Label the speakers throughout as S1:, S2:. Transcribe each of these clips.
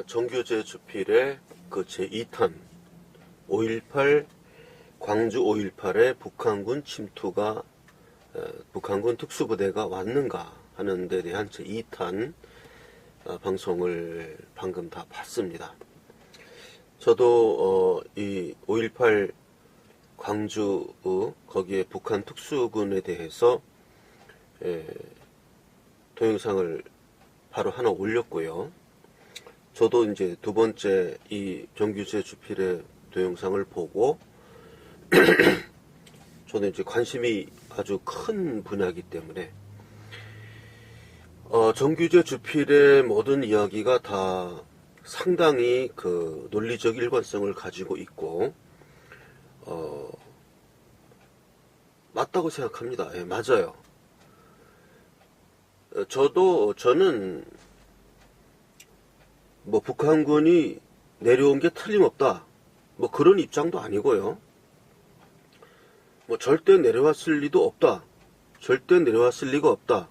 S1: 정규제 주필의 그 제2탄 5.18 광주 5.18의 북한군 침투가 북한군 특수부대가 왔는가 하는 데 대한 제2탄 방송을 방금 다 봤습니다. 저도 이 5.18 광주 거기에 북한 특수군에 대해서 동영상을 바로 하나 올렸고요. 저도 이제 두 번째 이 정규제 주필의 동영상을 보고 저는 이제 관심이 아주 큰 분야이기 때문에 정규제 주필의 모든 이야기가 다 상당히 그 논리적 일관성을 가지고 있고 맞다고 생각합니다. 예, 맞아요. 저는 뭐 북한군이 내려온 게 틀림없다 뭐 그런 입장도 아니고요. 뭐 절대 내려왔을 리도 없다, 절대 내려왔을 리가 없다,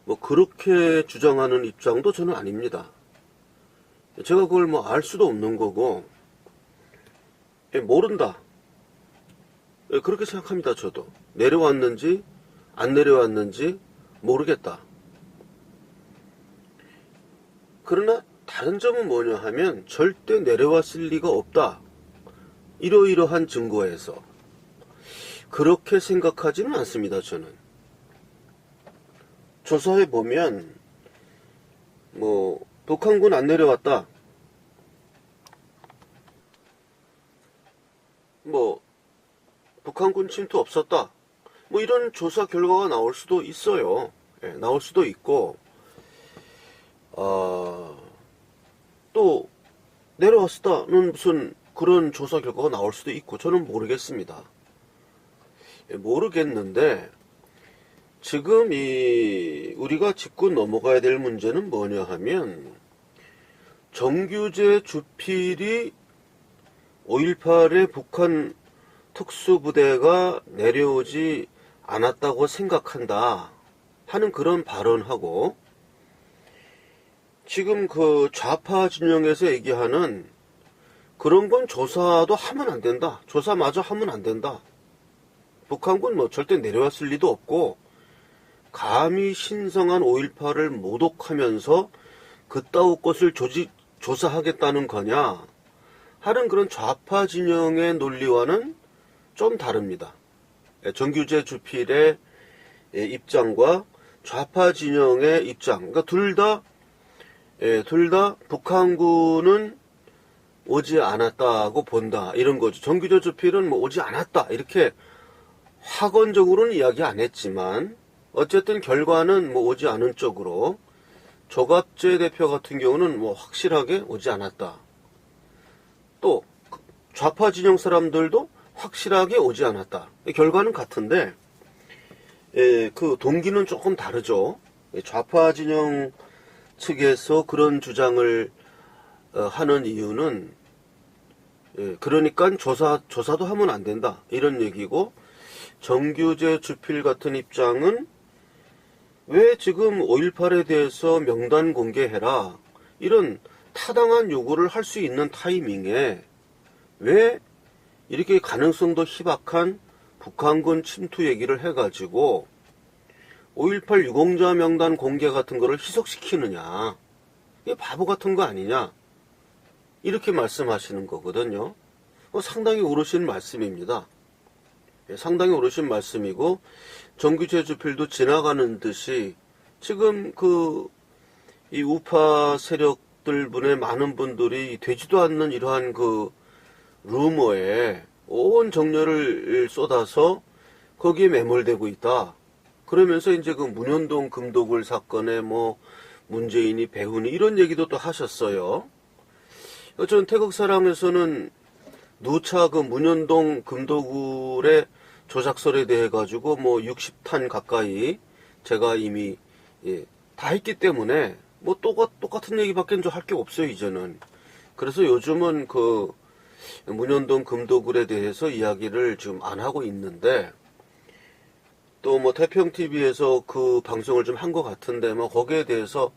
S1: 뭐 그렇게 주장하는 입장도 저는 아닙니다. 제가 그걸 뭐 알 수도 없는 거고 모른다 그렇게 생각합니다. 저도 내려왔는지 안 내려왔는지 모르겠다. 그러나 다른 점은 뭐냐 하면 절대 내려왔을 리가 없다, 이러이러한 증거에서 그렇게 생각하지는 않습니다. 저는 조사해 보면 뭐 북한군 안 내려왔다, 뭐 북한군 침투 없었다, 뭐 이런 조사 결과가 나올 수도 있어요. 예, 나올 수도 있고 또 내려왔다는 무슨 그런 조사 결과가 나올 수도 있고 저는 모르겠습니다. 예, 모르겠는데 지금 우리가 짚고 넘어가야 될 문제는 뭐냐 하면 정규제 주필이 5.18의 북한 특수부대가 내려오지 않았다고 생각한다 하는 그런 발언하고 지금 그 좌파 진영에서 얘기하는 그런 건 조사도 하면 안 된다, 조사마저 하면 안 된다, 북한군 뭐 절대 내려왔을 리도 없고 감히 신성한 5.18을 모독하면서 그따위 것을 조사하겠다는 거냐 하는 그런 좌파 진영의 논리와는 좀 다릅니다. 정규제 주필의 입장과 좌파 진영의 입장, 그러니까 둘 다 북한군은 오지 않았다고 본다 이런 거죠. 정규제 주필은 뭐 오지 않았다 이렇게 확언적으로는 이야기 안 했지만 어쨌든 결과는 뭐 오지 않은 쪽으로, 조갑재 대표 같은 경우는 뭐 확실하게 오지 않았다, 또 좌파 진영 사람들도 확실하게 오지 않았다, 결과는 같은데 그 동기는 조금 다르죠. 좌파 진영 측에서 그런 주장을 하는 이유는 그러니까 조사도 하면 안 된다 이런 얘기고, 정규제 주필 같은 입장은 왜 지금 5.18에 대해서 명단 공개해라 이런 타당한 요구를 할 수 있는 타이밍에 왜 이렇게 가능성도 희박한 북한군 침투 얘기를 해가지고 5.18 유공자 명단 공개 같은 거를 희석시키느냐, 이게 바보 같은 거 아니냐 이렇게 말씀하시는 거거든요. 상당히 옳으신 말씀입니다. 상당히 옳으신 말씀이고 정규제 주필도 지나가는 듯이 지금 이 우파 세력들 분의 많은 분들이 되지도 않는 이러한 그 루머에 온 정열을 쏟아서 거기에 매몰되고 있다. 그러면서 이제 그 문현동 금도굴 사건에 뭐 문재인이 배후니 이런 얘기도 또 하셨어요. 전 태극사랑에서는 누차 그 문현동 금도굴의 조작설에 대해 가지고 뭐 60탄 가까이 제가 이미 다 했기 때문에 뭐 똑같은 얘기밖에 할 게 없어요 이제는. 그래서 요즘은 그 문현동 금도굴에 대해서 이야기를 지금 안 하고 있는데 또 뭐 태평TV에서 그 방송을 좀 한 것 같은데 뭐 거기에 대해서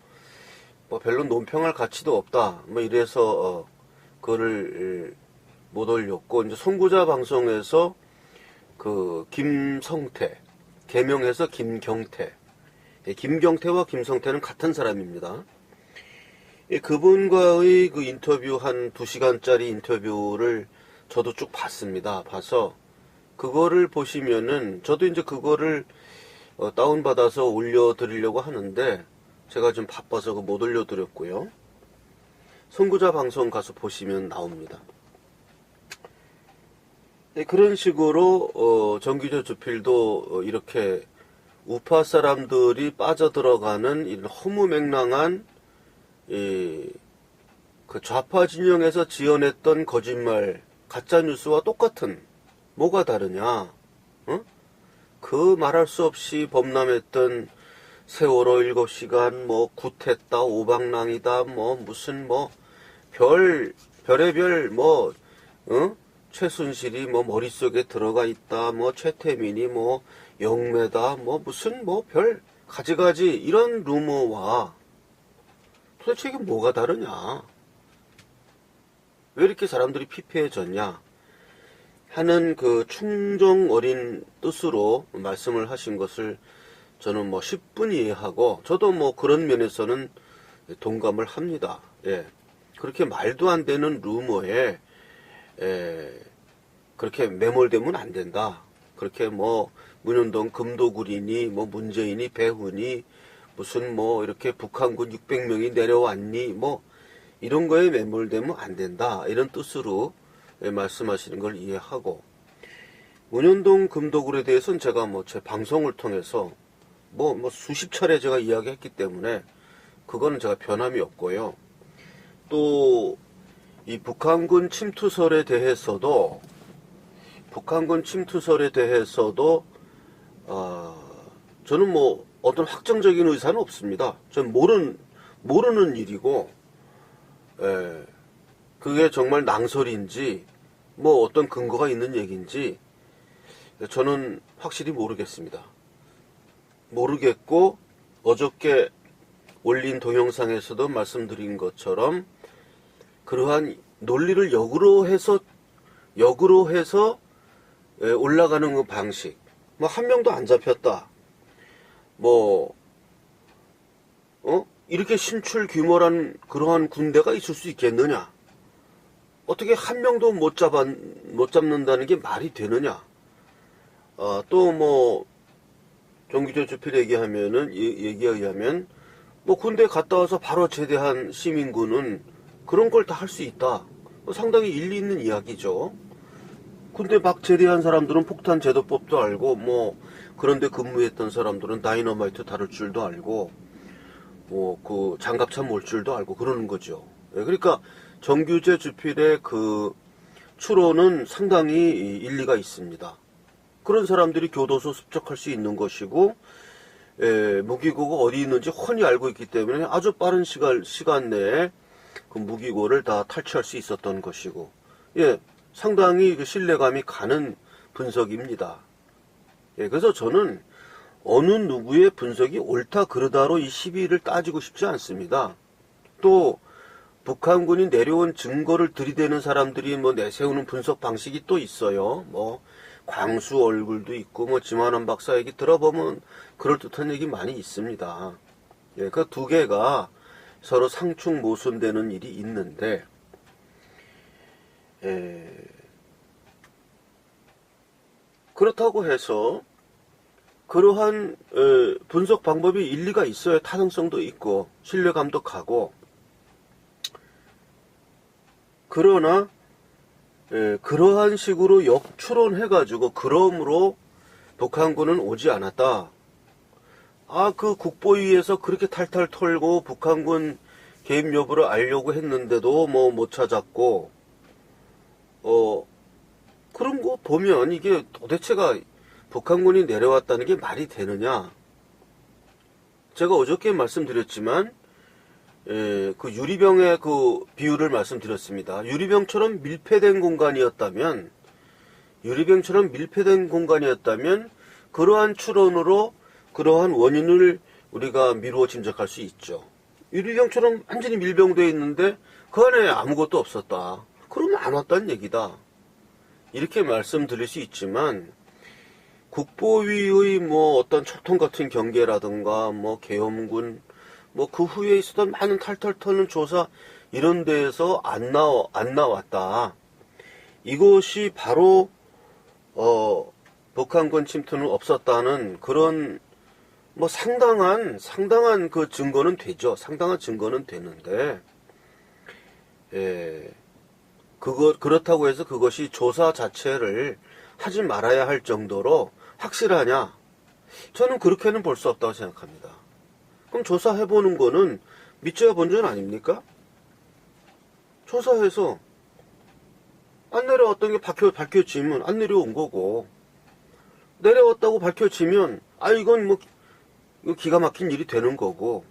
S1: 뭐 별로 논평할 가치도 없다. 뭐 이래서 그거를 못 올렸고, 이제 송구자 방송에서 그 김성태, 개명해서 김경태. 김경태와 김성태는 같은 사람입니다. 그분과의 그 인터뷰 한 2시간짜리 인터뷰를 저도 쭉 봤습니다. 봐서 그거를 보시면은 저도 이제 그거를 다운받아서 올려드리려고 하는데 제가 좀 바빠서 못 올려드렸고요. 송구자 방송 가서 보시면 나옵니다. 그런 식으로 정규조 주필도 이렇게 우파 사람들이 빠져들어가는 이런 허무맹랑한 그 좌파 진영에서 지어냈던 거짓말, 가짜뉴스와 똑같은, 뭐가 다르냐? 그 말할 수 없이 범람했던 세월호 7시간, 뭐 구태다, 오방랑이다, 뭐 무슨 뭐 별의별 뭐 최순실이 뭐 머릿속에 들어가 있다, 뭐 최태민이 뭐 영매다, 뭐 무슨 뭐 별 가지가지 이런 루머와 도대체 이게 뭐가 다르냐? 왜 이렇게 사람들이 피폐해졌냐? 하는 그 충정 어린 뜻으로 말씀을 하신 것을 저는 뭐 10분 이해하고, 저도 뭐 그런 면에서는 동감을 합니다. 예. 그렇게 말도 안 되는 루머에, 그렇게 매몰되면 안 된다. 그렇게 뭐, 문현동 금도구리니, 뭐 문재인이 배후니, 무슨 뭐 이렇게 북한군 600명이 내려왔니, 뭐 이런 거에 매몰되면 안 된다. 이런 뜻으로 말씀하시는 걸 이해하고, 문현동 금도굴에 대해서는 제가 뭐 제 방송을 통해서 뭐 수십 차례 제가 이야기했기 때문에 그거는 제가 변함이 없고요. 또 이 북한군 침투설에 대해서도 저는 뭐 어떤 확정적인 의사는 없습니다. 전 모르는 일이고, 그게 정말 낭설인지 뭐 어떤 근거가 있는 얘기인지 저는 확실히 모르겠습니다. 모르겠고, 어저께 올린 동영상에서도 말씀드린 것처럼 그러한 논리를 역으로 해서 올라가는 그 방식, 뭐 한 명도 안 잡혔다, 이렇게 신출 규모란 그러한 군대가 있을 수 있겠느냐? 어떻게 한 명도 못 잡는다는 게 말이 되느냐? 또 뭐 정규조 주필 얘기에 의하면 뭐 군대 갔다 와서 바로 제대한 시민군은 그런 걸 다 할 수 있다. 상당히 일리 있는 이야기죠. 군대 막 제대한 사람들은 폭탄 제도법도 알고, 뭐 그런데 근무했던 사람들은 다이너마이트 다룰 줄도 알고, 뭐 그 장갑차 몰 줄도 알고 그러는 거죠. 그러니까 정규제 주필의 그 추론은 상당히 일리가 있습니다. 그런 사람들이 교도소 습적할 수 있는 것이고, 무기고가 어디 있는지 훤히 알고 있기 때문에 아주 빠른 시간 내에 그 무기고를 다 탈취할 수 있었던 것이고, 상당히 그 신뢰감이 가는 분석입니다. 그래서 저는 어느 누구의 분석이 옳다 그르다로 이 시비를 따지고 싶지 않습니다. 또 북한군이 내려온 증거를 들이대는 사람들이 뭐 내세우는 분석 방식이 또 있어요. 뭐 광수 얼굴도 있고, 뭐 지만원 박사 얘기 들어보면 그럴듯한 얘기 많이 있습니다. 그 두 개가 서로 상충 모순되는 일이 있는데, 그렇다고 해서 그러한 분석 방법이 일리가 있어야 타당성도 있고 신뢰감도 가고, 그러나 그러한 식으로 역추론해가지고 그러므로 북한군은 오지 않았다. 그 국보위에서 그렇게 탈탈 털고 북한군 개입 여부를 알려고 했는데도 뭐 못 찾았고, 그런 거 보면 이게 도대체가 북한군이 내려왔다는 게 말이 되느냐? 제가 어저께 말씀드렸지만, 그 유리병의 그 비유를 말씀드렸습니다. 유리병처럼 밀폐된 공간이었다면, 그러한 추론으로 그러한 원인을 우리가 미루어 짐작할 수 있죠. 유리병처럼 완전히 밀병되어 있는데 그 안에 아무것도 없었다. 그러면 안 왔다는 얘기다. 이렇게 말씀드릴 수 있지만 국보위의 뭐 어떤 철통 같은 경계라든가 뭐 계엄군 뭐 그 후에 있었던 많은 탈탈 터는 조사 이런 데에서 안 나왔다. 이것이 바로 북한군 침투는 없었다는 그런 뭐 상당한 그 증거는 되죠. 상당한 증거는 되는데 그렇다고 해서 그것이 조사 자체를 하지 말아야 할 정도로 확실하냐? 저는 그렇게는 볼 수 없다고 생각합니다. 그럼 조사해보는 거는 믿져야 본전 아닙니까? 조사해서 안 내려왔던 게 밝혀지면 안 내려온 거고, 내려왔다고 밝혀지면 이건 뭐 이거 기가 막힌 일이 되는 거고,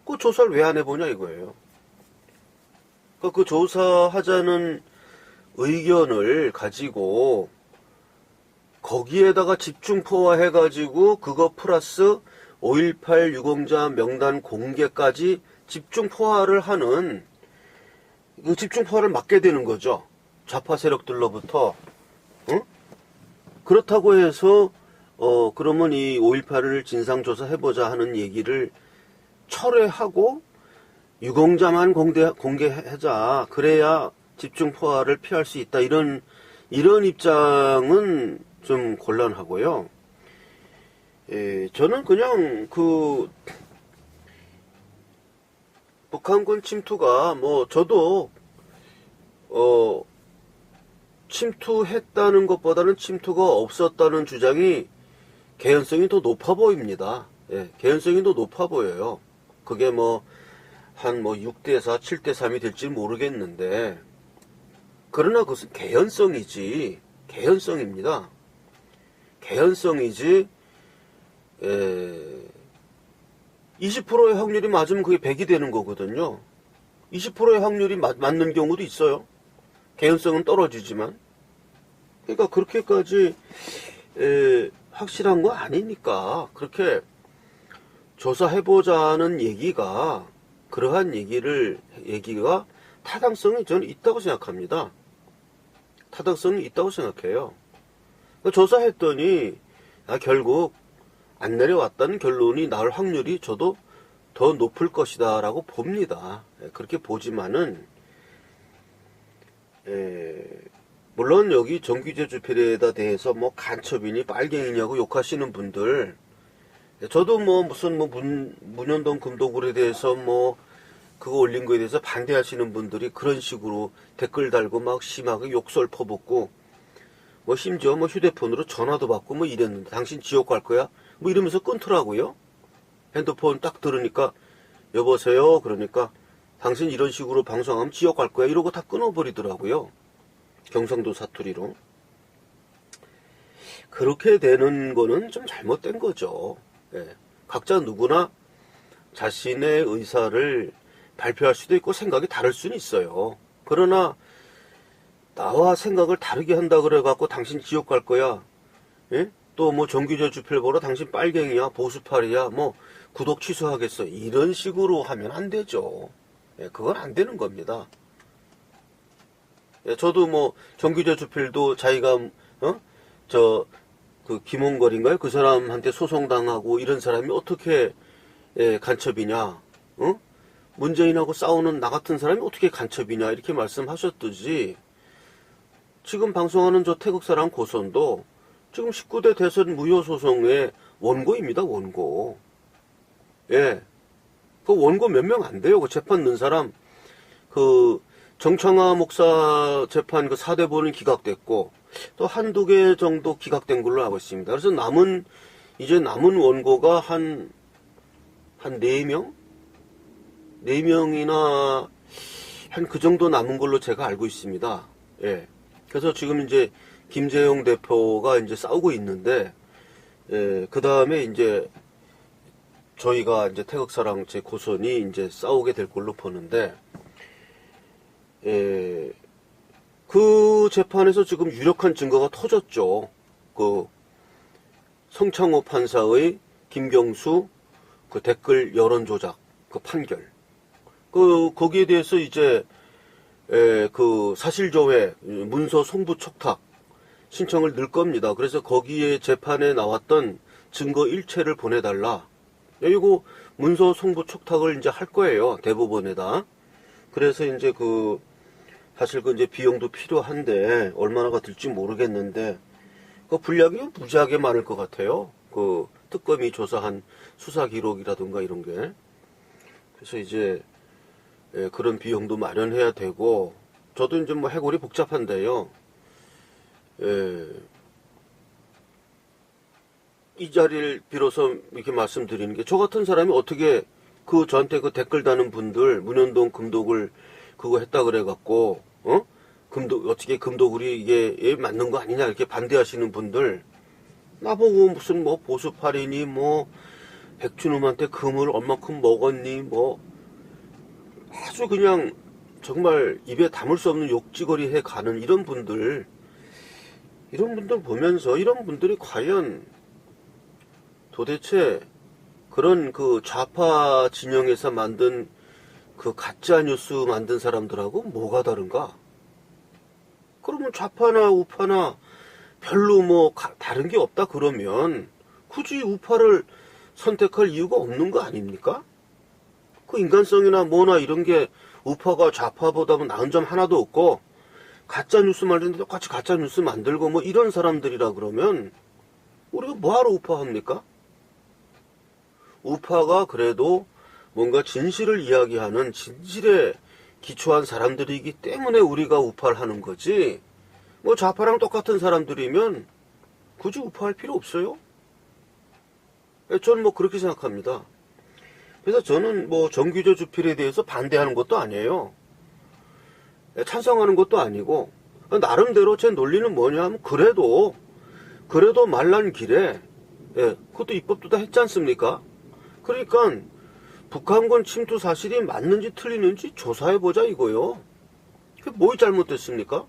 S1: 그 조사를 왜 안 해보냐 이거예요. 그 조사하자는 의견을 가지고 거기에다가 집중포화해가지고 그거 플러스 5.18 유공자 명단 공개까지 집중포화를 하는 그 집중포화를 막게 되는 거죠. 좌파 세력들로부터. 응? 그렇다고 해서 그러면 이 5.18을 진상조사해보자 하는 얘기를 철회하고 유공자만 공개하자. 그래야 집중포화를 피할 수 있다. 이런 입장은 좀 곤란하고요. 저는 그냥 북한군 침투가 뭐 저도 침투했다는 것보다는 침투가 없었다는 주장이 개연성이 더 높아 보입니다. 개연성이 더 높아 보여요. 그게 한 6대4, 7대3이 될지 모르겠는데, 그러나 그것은 개연성이지, 개연성입니다. 개연성이지, 20%의 확률이 맞으면 그게 100이 되는 거거든요. 20%의 확률이 맞는 경우도 있어요. 개연성은 떨어지지만. 그러니까 그렇게까지 확실한 거 아니니까 그렇게 조사해보자는 얘기가, 그러한 얘기가 타당성이 저는 있다고 생각합니다. 타당성이 있다고 생각해요. 조사했더니 결국 안 내려왔다는 결론이 나올 확률이 저도 더 높을 것이다 라고 봅니다. 그렇게 보지만은 물론 여기 정규제 주필에다 대해서 간첩이니 빨갱이냐고 욕하시는 분들, 저도 무슨 문현동 금도굴에 대해서 그거 올린 거에 대해서 반대하시는 분들이 그런 식으로 댓글 달고 막 심하게 욕설 퍼붓고 심지어 휴대폰으로 전화도 받고 이랬는데 당신 지옥 갈 거야? 이러면서 끊더라고요. 핸드폰 딱 들으니까 여보세요? 그러니까 당신 이런 식으로 방송하면 지옥 갈 거야? 이러고 다 끊어버리더라고요. 경상도 사투리로. 그렇게 되는 거는 좀 잘못된 거죠. 각자 누구나 자신의 의사를 발표할 수도 있고 생각이 다를 수는 있어요. 그러나 나와 생각을 다르게 한다 그래갖고 당신 지옥 갈 거야. 또 정규제 주필 보러 당신 빨갱이야, 보수팔이야, 구독 취소하겠어. 이런 식으로 하면 안 되죠. 그건 안 되는 겁니다. 저도 정규제 주필도 자기가 김홍걸인가요? 그 사람한테 소송당하고 이런 사람이 어떻게 간첩이냐? 문재인하고 싸우는 나 같은 사람이 어떻게 간첩이냐? 이렇게 말씀하셨듯이 지금 방송하는 저 태국 사람 고선도 지금 19대 대선 무효소송의 원고입니다. 원고. 그 원고 몇 명 안 돼요. 그 재판 넣은 사람. 정창하 목사 재판 4대본은 기각됐고 또 한두 개 정도 기각된 걸로 알고 있습니다. 그래서 이제 남은 원고가 한 4명? 4명이나 한 그 정도 남은 걸로 제가 알고 있습니다. 그래서 지금 이제 김재용 대표가 이제 싸우고 있는데, 그 다음에 이제 저희가 이제 태극사랑 제 고선이 이제 싸우게 될 걸로 보는데, 그 재판에서 지금 유력한 증거가 터졌죠. 성창호 판사의 김경수 댓글 여론 조작 판결. 거기에 대해서 이제, 그 사실조회, 문서 송부 촉탁 신청을 넣을 겁니다. 그래서 거기에 재판에 나왔던 증거 일체를 보내달라. 이거 문서 송부 촉탁을 이제 할 거예요. 대법원에다. 그래서 이제 사실 이제 비용도 필요한데, 얼마나가 들지 모르겠는데, 분량이 무지하게 많을 것 같아요. 특검이 조사한 수사 기록이라든가 이런 게. 그래서 이제, 그런 비용도 마련해야 되고, 저도 이제 뭐 해골이 복잡한데요. 이 자리를 빌어서 이렇게 말씀드리는 게, 저 같은 사람이 어떻게 저한테 댓글 다는 분들, 문현동 금독을 그거 했다 그래갖고, 어떻게 금독울이 이게 맞는 거 아니냐 이렇게 반대하시는 분들, 나보고 무슨 뭐 보수팔이니 뭐 백준음한테 금을 얼마큼 먹었니 뭐 아주 그냥 정말 입에 담을 수 없는 욕지거리 해 가는 이런 분들 보면서, 이런 분들이 과연 도대체 그런 좌파 진영에서 만든 가짜 뉴스 만든 사람들하고 뭐가 다른가? 그러면 좌파나 우파나 별로 뭐 다른 게 없다 그러면 굳이 우파를 선택할 이유가 없는 거 아닙니까? 인간성이나 뭐나 이런 게 우파가 좌파보다는 나은 점 하나도 없고, 가짜 뉴스 만드는데 똑같이 가짜 뉴스 만들고 뭐 이런 사람들이라 그러면 우리가 뭐하러 우파합니까? 우파가 그래도 뭔가 진실을 이야기하는, 진실에 기초한 사람들이기 때문에 우리가 우파를 하는 거지, 뭐 좌파랑 똑같은 사람들이면 굳이 우파할 필요 없어요. 저는 뭐 그렇게 생각합니다. 그래서 저는 뭐 정규조 주필에 대해서 반대하는 것도 아니에요. 찬성하는 것도 아니고, 나름대로 제 논리는 뭐냐 하면, 그래도 말란 길에, 그것도 입법도 다 했지 않습니까? 그러니까 북한군 침투 사실이 맞는지 틀리는지 조사해보자 이거요. 그게 뭐 잘못됐습니까?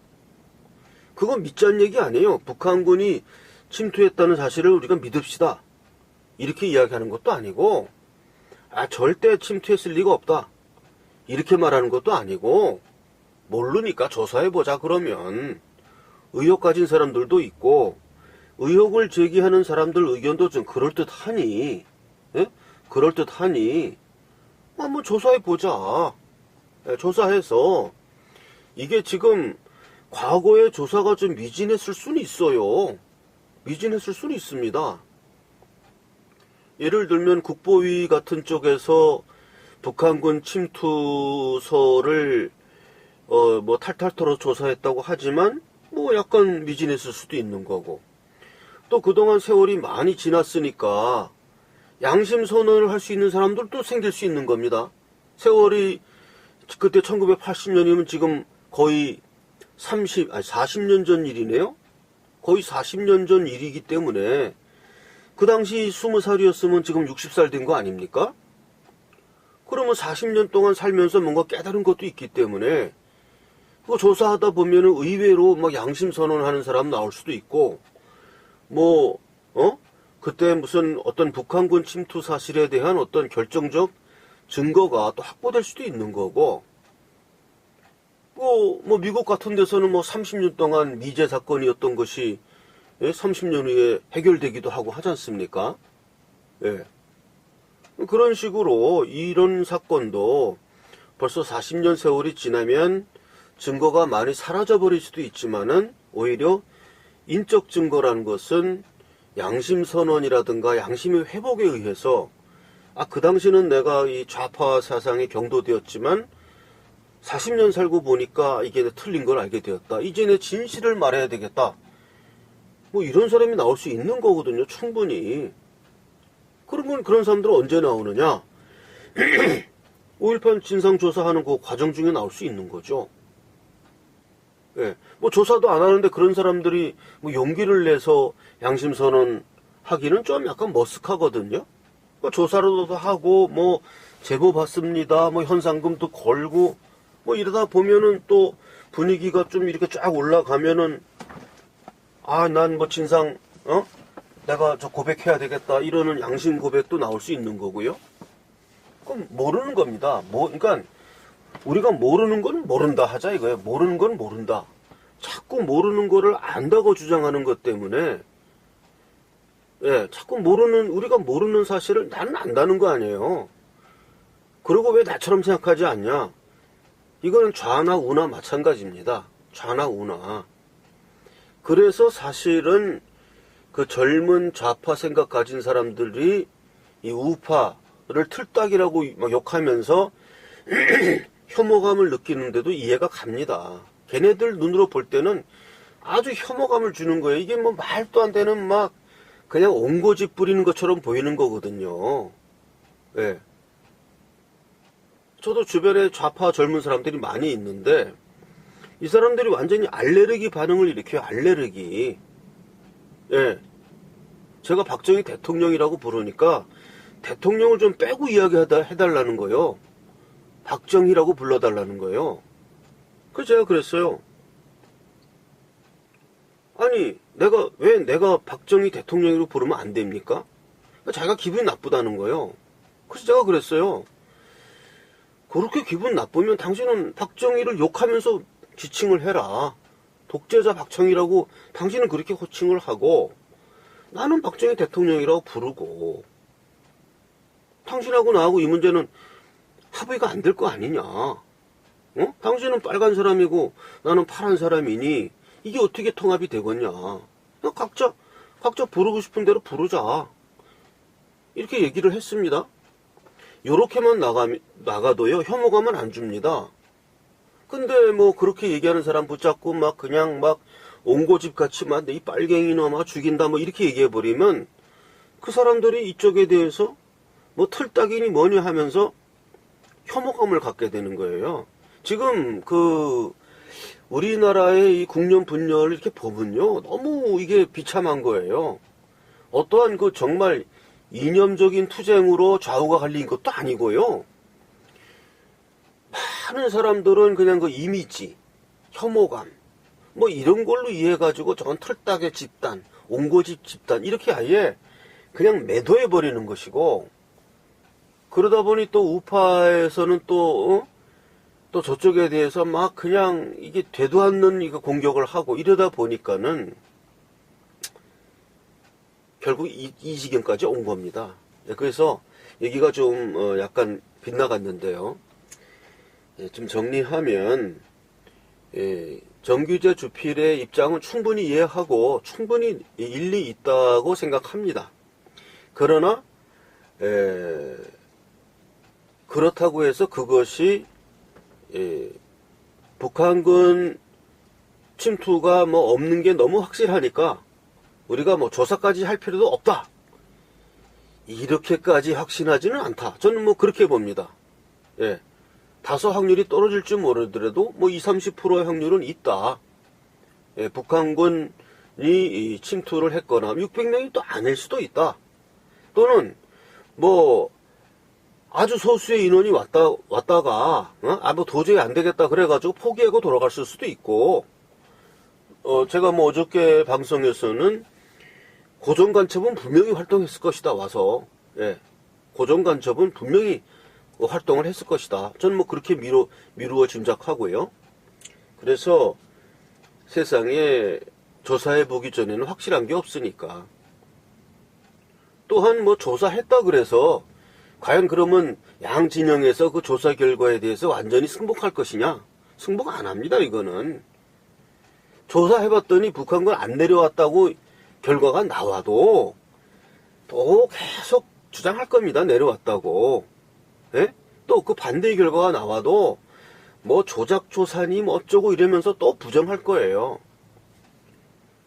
S1: 그건 믿자는 얘기 아니에요. 북한군이 침투했다는 사실을 우리가 믿읍시다, 이렇게 이야기하는 것도 아니고, 절대 침투했을 리가 없다, 이렇게 말하는 것도 아니고, 모르니까 조사해보자 그러면, 의혹 가진 사람들도 있고 의혹을 제기하는 사람들 의견도 좀 그럴듯하니, 한번 조사해보자. 조사해서, 이게 지금 과거의 조사가 좀 미진했을 수는 있어요. 미진했을 수는 있습니다. 예를 들면 국보위 같은 쪽에서 북한군 침투서를 뭐 탈탈 털어 조사했다고 하지만 뭐 약간 미진했을 수도 있는 거고, 또 그동안 세월이 많이 지났으니까 양심 선언을 할 수 있는 사람들도 생길 수 있는 겁니다. 세월이 그때 1980년이면 지금 거의 40년 전 일이네요. 거의 40년 전 일이기 때문에 그 당시 20살이었으면 지금 60살 된 거 아닙니까? 그러면 40년 동안 살면서 뭔가 깨달은 것도 있기 때문에, 그거 조사하다 보면은 의외로 막 양심 선언하는 사람 나올 수도 있고, 그때 무슨 어떤 북한군 침투 사실에 대한 어떤 결정적 증거가 또 확보될 수도 있는 거고, 뭐 미국 같은 데서는 뭐 30년 동안 미제 사건이었던 것이 30년 후에 해결되기도 하고 하지 않습니까? 예. 그런 식으로 이런 사건도 벌써 40년 세월이 지나면 증거가 많이 사라져버릴 수도 있지만은, 오히려 인적 증거라는 것은 양심 선언이라든가 양심의 회복에 의해서, 그 당시는 내가 이 좌파 사상에 경도되었지만 40년 살고 보니까 이게 틀린 걸 알게 되었다, 이제 내 진실을 말해야 되겠다, 뭐 이런 사람이 나올 수 있는 거거든요, 충분히. 그러면 그런 사람들은 언제 나오느냐? 5.18 진상조사하는 그 과정 중에 나올 수 있는 거죠. 예. 뭐 조사도 안 하는데 그런 사람들이 뭐 용기를 내서 양심선언 하기는 좀 약간 머쓱하거든요. 뭐 조사라도 하고, 뭐 제보 받습니다, 뭐 현상금도 걸고, 뭐 이러다 보면은 또 분위기가 좀 이렇게 쫙 올라가면은, 난 뭐 진상, 내가 저 고백해야 되겠다, 이러는 양심 고백도 나올 수 있는 거고요. 그럼 모르는 겁니다. 그러니까 우리가 모르는 건 모른다 하자 이거예요. 모르는 건 모른다. 자꾸 모르는 거를 안다고 주장하는 것 때문에, 예, 자꾸 우리가 모르는 사실을 나는 안다는 거 아니에요. 그리고 왜 나처럼 생각하지 않냐? 이거는 좌나 우나 마찬가지입니다. 좌나 우나. 그래서 사실은 그 젊은 좌파 생각 가진 사람들이 이 우파를 틀딱이라고 막 욕하면서 혐오감을 느끼는데도 이해가 갑니다. 걔네들 눈으로 볼 때는 아주 혐오감을 주는 거예요. 이게 뭐 말도 안 되는 막 그냥 옹고집 부리는 것처럼 보이는 거거든요. 예. 저도 주변에 좌파 젊은 사람들이 많이 있는데 이 사람들이 완전히 알레르기 반응을 일으켜요. 알레르기. 예. 제가 박정희 대통령이라고 부르니까 대통령을 좀 빼고 이야기해달라는 거예요. 박정희라고 불러달라는 거예요. 그래서 제가 그랬어요. 아니, 왜 내가 박정희 대통령으로 부르면 안 됩니까? 자기가 기분이 나쁘다는 거예요. 그래서 제가 그랬어요. 그렇게 기분 나쁘면 당신은 박정희를 욕하면서 지칭을 해라. 독재자 박정희라고 당신은 그렇게 호칭을 하고 나는 박정희 대통령이라고 부르고 당신하고 나하고 이 문제는 합의가 안 될 거 아니냐. 어? 당신은 빨간 사람이고 나는 파란 사람이니 이게 어떻게 통합이 되겠냐. 각자 부르고 싶은 대로 부르자. 이렇게 얘기를 했습니다. 요렇게만 나가도요, 혐오감은 안 줍니다. 근데 뭐 그렇게 얘기하는 사람 붙잡고 막 그냥 막 옹고집 같이 막 이 빨갱이 놈아 죽인다 뭐 이렇게 얘기해버리면 그 사람들이 이쪽에 대해서 뭐 틀딱이니 뭐니 하면서 혐오감을 갖게 되는 거예요. 지금 우리나라의 이 국련 분열을 이렇게 보면요, 너무 이게 비참한 거예요. 어떠한 정말 이념적인 투쟁으로 좌우가 갈린 것도 아니고요. 많은 사람들은 그냥 이미지, 혐오감, 뭐 이런 걸로 이해해가지고 저건 틀딱의 집단, 옹고집 집단, 이렇게 아예 그냥 매도해버리는 것이고, 그러다 보니 또 우파에서는 또 저쪽에 대해서 막 그냥 이게 되도 않는 공격을 하고 이러다 보니까는 결국 이 지경까지 온 겁니다. 그래서 얘기가 좀 약간 빗나갔는데요. 좀 정리하면 정규제 주필의 입장은 충분히 이해하고 충분히 일리 있다고 생각합니다. 그러나 그렇다고 해서 그것이 북한군 침투가 뭐 없는 게 너무 확실하니까 우리가 뭐 조사까지 할 필요도 없다. 이렇게까지 확신하지는 않다. 저는 뭐 그렇게 봅니다. 예. 다소 확률이 떨어질지 모르더라도 뭐 20, 30%의 확률은 있다. 예, 북한군이 침투를 했거나 600명이 또 아닐 수도 있다. 또는 뭐 아주 소수의 인원이 왔다가 뭐 도저히 안 되겠다 그래가지고 포기하고 돌아갔을 수도 있고, 제가 뭐 어저께 방송에서는 고정간첩은 분명히 활동했을 것이다 와서, 예, 고정간첩은 분명히 활동을 했을 것이다. 저는 뭐 그렇게 미루어 짐작하고요. 그래서 세상에 조사해 보기 전에는 확실한 게 없으니까. 또한 뭐 조사했다 그래서 과연 그러면 양 진영에서 그 조사 결과에 대해서 완전히 승복할 것이냐? 승복 안 합니다, 이거는. 조사해봤더니 북한군 안 내려왔다고 결과가 나와도 또 계속 주장할 겁니다, 내려왔다고. 예? 또 그 반대의 결과가 나와도 뭐 조작조사니 뭐 어쩌고 이러면서 또 부정할 거예요.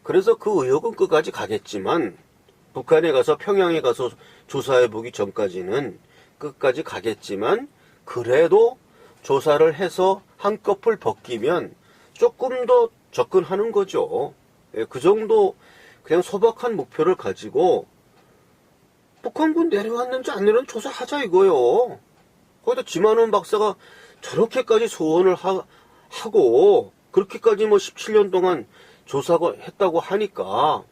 S1: 그래서 그 의혹은 끝까지 가겠지만, 북한에 가서 평양에 가서 조사해보기 전까지는 끝까지 가겠지만, 그래도 조사를 해서 한꺼풀 벗기면 조금 더 접근하는 거죠. 예, 그 정도 그냥 소박한 목표를 가지고 북한군 내려왔는지 안 내려왔는지 조사하자 이거요. 거기다 지만원 박사가 저렇게까지 소원을 하고 그렇게까지 뭐 17년 동안 조사했다고 하니까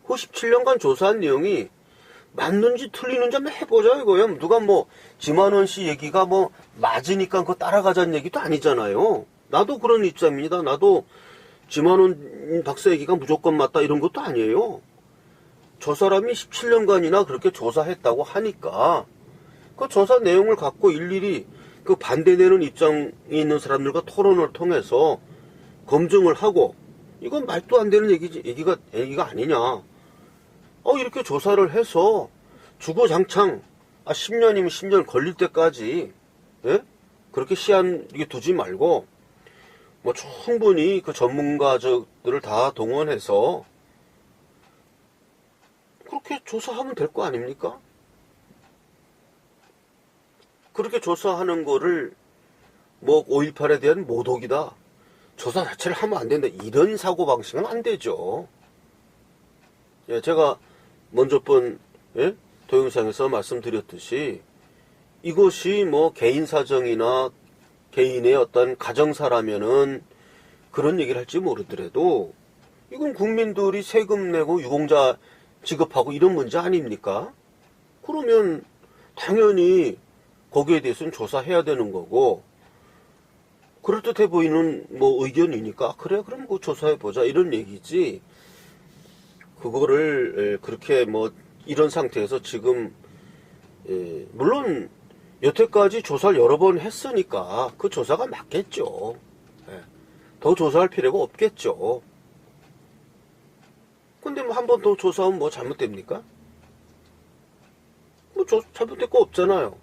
S1: 그 17년간 조사한 내용이 맞는지 틀리는지 한번 해보자 이거예요. 누가 뭐 지만원 씨 얘기가 뭐 맞으니까 그거 따라가자는 얘기도 아니잖아요. 나도 그런 입장입니다. 나도 지만원 박사 얘기가 무조건 맞다 이런 것도 아니에요. 저 사람이 17년간이나 그렇게 조사했다고 하니까 그 조사 내용을 갖고 일일이 그 반대되는 입장이 있는 사람들과 토론을 통해서 검증을 하고 이건 말도 안 되는 얘기가 아니냐. 이렇게 조사를 해서 주구장창 10년이면 10년 걸릴 때까지 예? 그렇게 시한 이게 두지 말고 뭐 충분히 그 전문가들을 다 동원해서 그렇게 조사하면 될 거 아닙니까? 그렇게 조사하는 거를 뭐 5.18에 대한 모독이다. 조사 자체를 하면 안 된다. 이런 사고방식은 안 되죠. 예, 제가 먼저 번 동영상에서 말씀드렸듯이 이것이 뭐 개인 사정이나 개인의 어떤 가정사라면은 그런 얘기를 할지 모르더라도 이건 국민들이 세금 내고 유공자 지급하고 이런 문제 아닙니까? 그러면 당연히 거기에 대해서는 조사해야 되는 거고 그럴듯해 보이는 뭐 의견이니까 그래 그럼 그 조사해보자 이런 얘기지 그거를 그렇게 뭐 이런 상태에서 지금 물론 여태까지 조사를 여러 번 했으니까 그 조사가 맞겠죠. 더 조사할 필요가 없겠죠. 근데 뭐 한 번 더 조사하면 뭐 잘못됩니까? 뭐 잘못될 거 없잖아요.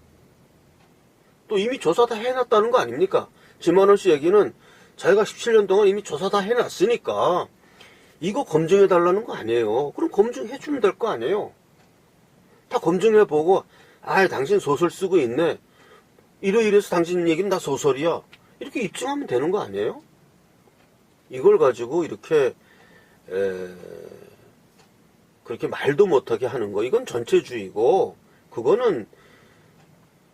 S1: 또 이미 조사 다 해놨다는 거 아닙니까? 지만원 씨 얘기는 자기가 17년 동안 이미 조사 다 해놨으니까 이거 검증해달라는 거 아니에요. 그럼 검증해주면 될 거 아니에요. 다 검증해보고 당신 소설 쓰고 있네. 이래서 당신 얘기는 다 소설이야. 이렇게 입증하면 되는 거 아니에요? 이걸 가지고 이렇게 그렇게 말도 못하게 하는 거 이건 전체주의고 그거는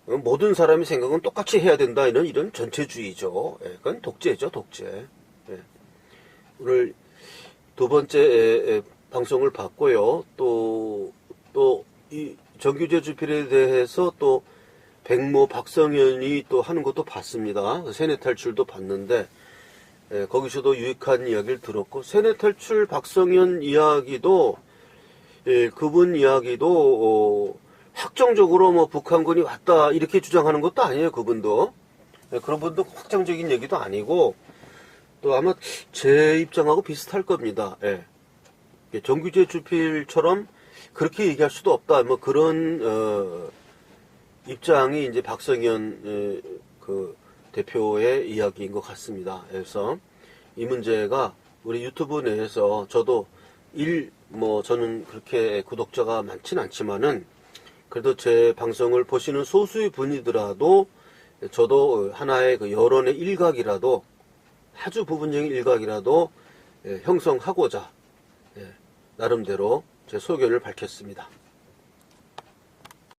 S1: 모든 사람이 생각은 똑같이 해야 된다 이런 전체주의죠. 그건 독재죠, 독재. 오늘 두 번째 방송을 봤고요. 또 이 정규제 주필에 대해서 또 백모 박성현이 또 하는 것도 봤습니다. 세뇌 탈출도 봤는데 거기서도 유익한 이야기를 들었고 세뇌 탈출 박성현 이야기도 그분 이야기도 확정적으로 뭐 북한군이 왔다 이렇게 주장하는 것도 아니에요. 그분도 그런 분도 확정적인 얘기도 아니고 또 아마 제 입장하고 비슷할 겁니다. 정규제 주필처럼 그렇게 얘기할 수도 없다. 뭐 그런 입장이 이제 박성현 그 대표의 이야기인 것 같습니다. 그래서 이 문제가 우리 유튜브 내에서 저도 저는 그렇게 구독자가 많진 않지만은 그래도 제 방송을 보시는 소수의 분이더라도 저도 하나의 그 여론의 일각이라도 아주 부분적인 일각이라도 형성하고자 나름대로 제 소견을 밝혔습니다.